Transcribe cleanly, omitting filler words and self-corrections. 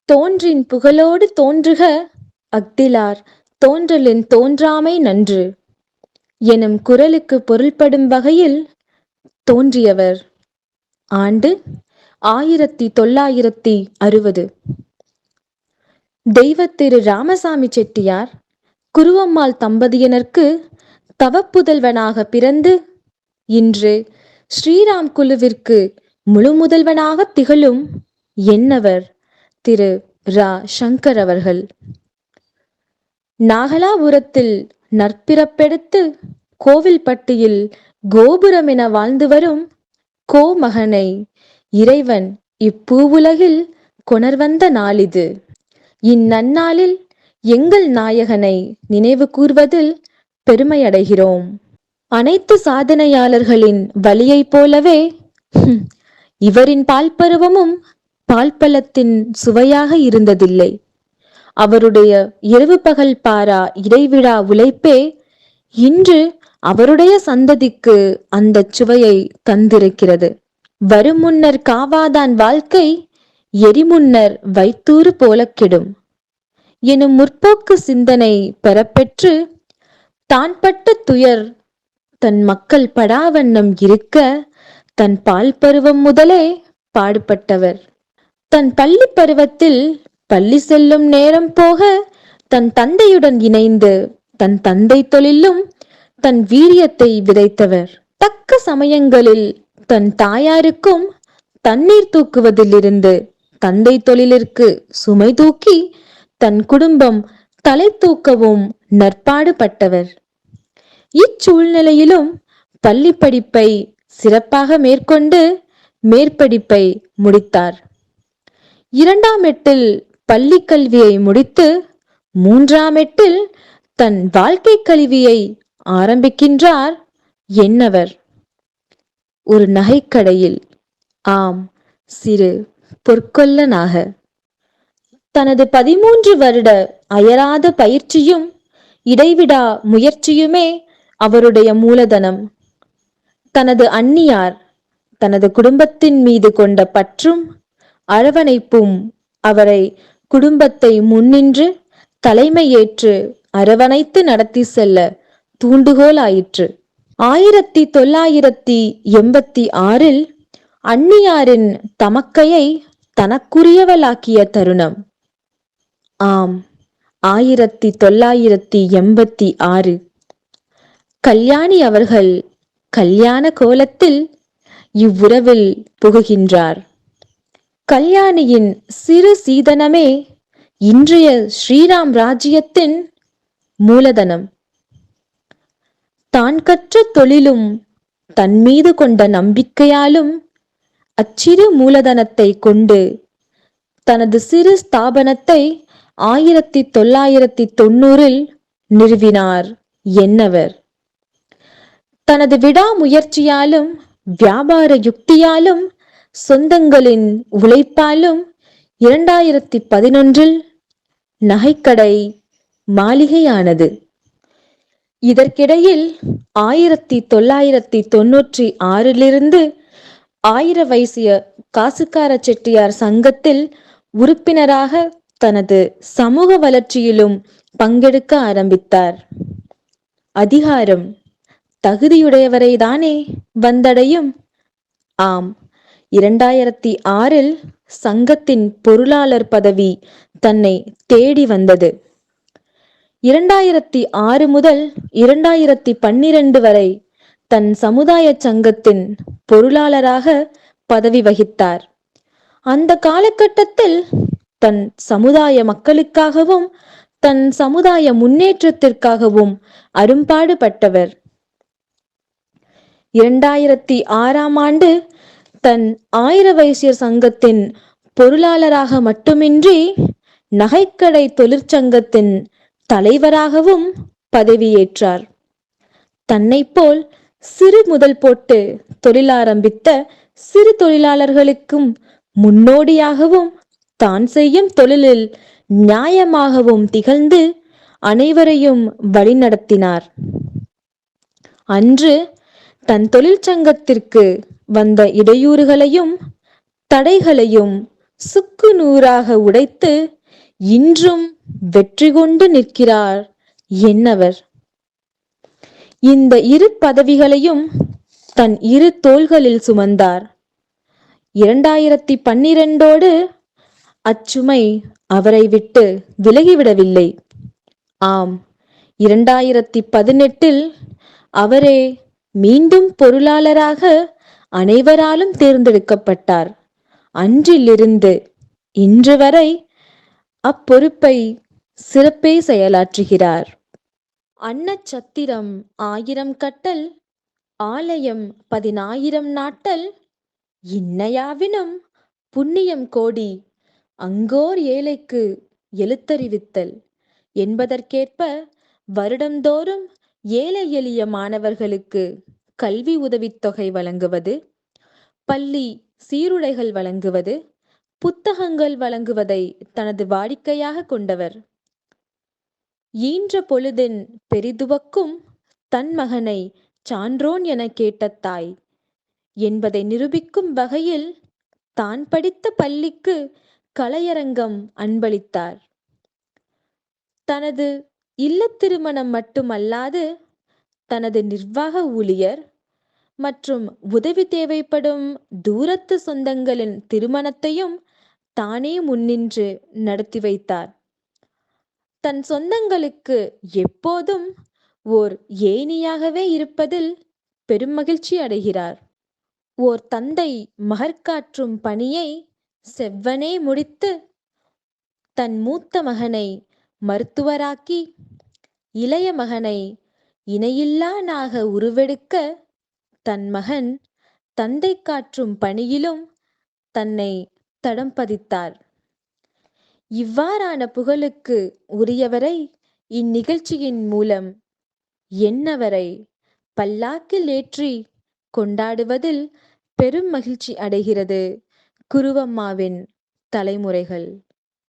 தோன்றின் புகழோடு தோன்றுக அஃதிலார் தோன்றலின் தோன்றாமை நன்று எனும் குறளுக்கு பொருள்படும் வகையில் தோன்றியவர். ஆண்டு 1960. தெய்வத்திரு ராமசாமி செட்டியார் குருவம்மாள் தம்பதியினருக்கு தவப்புதல்வனாக பிறந்து இன்று ஸ்ரீராம் குழுவிற்கு முழு முதல்வனாக திகழும் என்னவர் திரு ரா. சங்கர் அவர்கள். நாகலாபுரத்தில் நற்பிறப்பெடுத்து கோவில்பட்டியில் கோபுரம் என வாழ்ந்து வரும் கோமகனை இறைவன் இப்பூவுலகில் கொணர்வந்த நாளிது. இந்நன்னாளில் எங்கள் நாயகனை நினைவு கூர்வதில் பெருமையடைகிறோம். அனைத்து சாதனையாளர்களின் வழியைப் போலவே இவரின் பால் பருவமும் பால் பழத்தின் சுவையாக இருந்ததில்லை. அவருடைய இரவு பகல் பாரா இடைவிடா உழைப்பே இன்று அவருடைய சந்ததிக்கு அந்த சுவையை தந்திருக்கிறது. வரும் முன்னர் காவாதான் வாழ்க்கை எரிமுன்னர் வைத்தூறு போல கெடும் எனும் முற்போக்கு சிந்தனை பெறப்பெற்று தான் பட்ட துயர் தன் மக்கள் படாவண்ணம் இருக்க தன் பால் பருவம் முதலே பாடுபட்டவர். தன் பள்ளி பருவத்தில் பள்ளி செல்லும் நேரம் போக தன் தந்தையுடன் இணைந்து தன் தந்தை தொழிலும் தன் வீரியத்தை விதைத்தவர். தக்க சமயங்களில் தன் தாயாருக்கும் தண்ணீர் தூக்குவதிலிருந்து தந்தை தொழிலிற்கு சுமை தூக்கி தன் குடும்பம் தலை தூக்கவும் நற்பாடுபட்டவர். இச்சூழ்நிலையிலும் பள்ளி படிப்பை சிறப்பாக மேற்கொண்டு மேற்படிப்பை முடித்தார். 2ஆம் எட்டில் பள்ளி கல்வியை முடித்து 3ஆம் எட்டில் தன் வாழ்க்கை கல்வியை ஆரம்பிக்கின்றார் என்னவர். ஒரு நகைக்கடையில், ஆம், சிறு பொற்கொல்லனாக. தனது 13 வருட அயராத பயிற்சியும் இடைவிடா முயற்சியுமே அவருடைய மூலதனம். தனது அன்னியார் தனது குடும்பத்தின் மீது கொண்ட பற்றும் அரவணைப்பும் அவரை குடும்பத்தை முன்னின்று தலைமையேற்று அரவணைத்து நடத்தி செல்ல தூண்டுகோல் ஆயிற்று. 1986 அன்னியாரின் தமக்கையை தனக்குரியவளாக்கிய தருணம். ஆம், 1986 கல்யாணி அவர்கள் கல்யாண கோலத்தில் இவ்வுறவில் புகுகின்றார். கல்யாணியின் சிறு சீதனமே இன்றைய ஸ்ரீராம் ராஜ்யத்தின் மூலதனம். தான் கற்ற தொழிலும் தன் மீது கொண்ட நம்பிக்கையாலும் அச்சிறு மூலதனத்தை கொண்டு தனது சிறு ஸ்தாபனத்தை 1990 நிறுவினார் என்னவர். தனது விடாமுயற்சியாலும் வியாபார யுக்தியாலும் சொந்தங்களின் உழைப்பாலும் 2011 நகைக்கடை மாளிகையானது. இதற்கிடையில் 1996 ஆயிர வைசிய காசுக்கார செட்டியார் சங்கத்தில் உறுப்பினராக தனது சமூக வளர்ச்சியிலும் பங்கெடுக்க ஆரம்பித்தார். அதிகாரம் தகுதியுடையவரை தானே வந்தடையும். ஆம், 2006 சங்கத்தின் பொருளாளர் பதவி தன்னை தேடி வந்தது. 2006 முதல் 2012 வரை தன் சமுதாய சங்கத்தின் பொருளாளராக பதவி வகித்தார். அந்த காலகட்டத்தில் தன் சமுதாய மக்களுக்காகவும் தன் சமுதாய முன்னேற்றத்திற்காகவும் அரும்பாடுபட்டவர். 2006 தன் ஆயிர வைசியர் சங்கத்தின் பொருளாளராக மட்டுமின்றி நகைக்கடை தொழிற்சங்கத்தின் தலைவராகவும் பதவியேற்றார். தன்னை போல் சிறு முதல் போட்டு தொழிலாரம்பித்த சிறு தொழிலாளர்களுக்கும் முன்னோடியாகவும் தான் செய்யும் தொழிலில் நியாயமாகவும் திகழ்ந்து அனைவரையும் வழிநடத்தினார். அன்று தன் தொழிற்சங்கத்திற்கு வந்த இடையூறுகளையும் தடைகளையும் சுக்கு நூறாக உடைத்து இன்றும் வெற்றி கொண்டு நிற்கிறார் என்னவர். இந்த இரு பதவிகளையும் தன் இரு தோள்களில் சுமந்தார். 2012ஓடு அச்சுமை அவரை விட்டு விலகிவிடவில்லை. ஆம், 2018இல் அவரே மீண்டும் பொருளாளராக அனைவராலும் தேர்ந்தெடுக்கப்பட்டார். அன்றிலிருந்து இன்று வரை அப்பொறுப்பை சிறப்பே செயலாற்றுகிறார். அன்னச்சத்திரம் 1000 கட்டல், ஆலயம் 10,000 நாட்டல், இன்னையாவினும் புண்ணியம் கோடி அங்கோர் ஏழைக்கு எழுத்தறிவித்தல் என்பதற்கேற்ப வருடந்தோறும் ஏழை எளிய மாணவர்களுக்கு கல்வி உதவித்தொகை வழங்குவது, பள்ளி சீருடைகள் வழங்குவது, புத்தகங்கள் வழங்குவதை தனது வாடிக்கையாக கொண்டவர். ஈன்ற பொழுதின் பெரிதுவக்கும் தன் மகனை சான்றோன் என கேட்ட தாய் என்பதை நிரூபிக்கும் வகையில் தான் படித்த பள்ளிக்கு கலையரங்கம் அன்பளித்தார். தனது இல்லத் திருமணம் மட்டுமல்லாது தனது நிர்வாக ஊழியர் மற்றும் உதவி தேவைப்படும் தூரத்து சொந்தங்களின் திருமணத்தையும் தானே முன்னின்று நடத்தி வைத்தார். தன் சொந்தங்களுக்கு எப்போதும் ஓர் ஏணியாகவே இருப்பதில் பெரும் மகிழ்ச்சி அடைகிறார். ஓர் தந்தை மகற்காற்றும் பணியை செவ்வனே முடித்து தன் மூத்த மகனை மருத்துவராக்கி இளைய மகனை இணையில்லானாக உருவெடுக்க தன் மகன் தந்தை காற்றும் பணியிலும் தன்னை தடம் பதித்தார். இவ்வாறான புகழுக்கு உரியவரை இந்நிகழ்ச்சியின் மூலம் என்னவரை பல்லாக்கில் ஏற்றி கொண்டாடுவதில் பெரும் மகிழ்ச்சி அடைகிறது குருவம்மாவின் தலைமுறைகள்.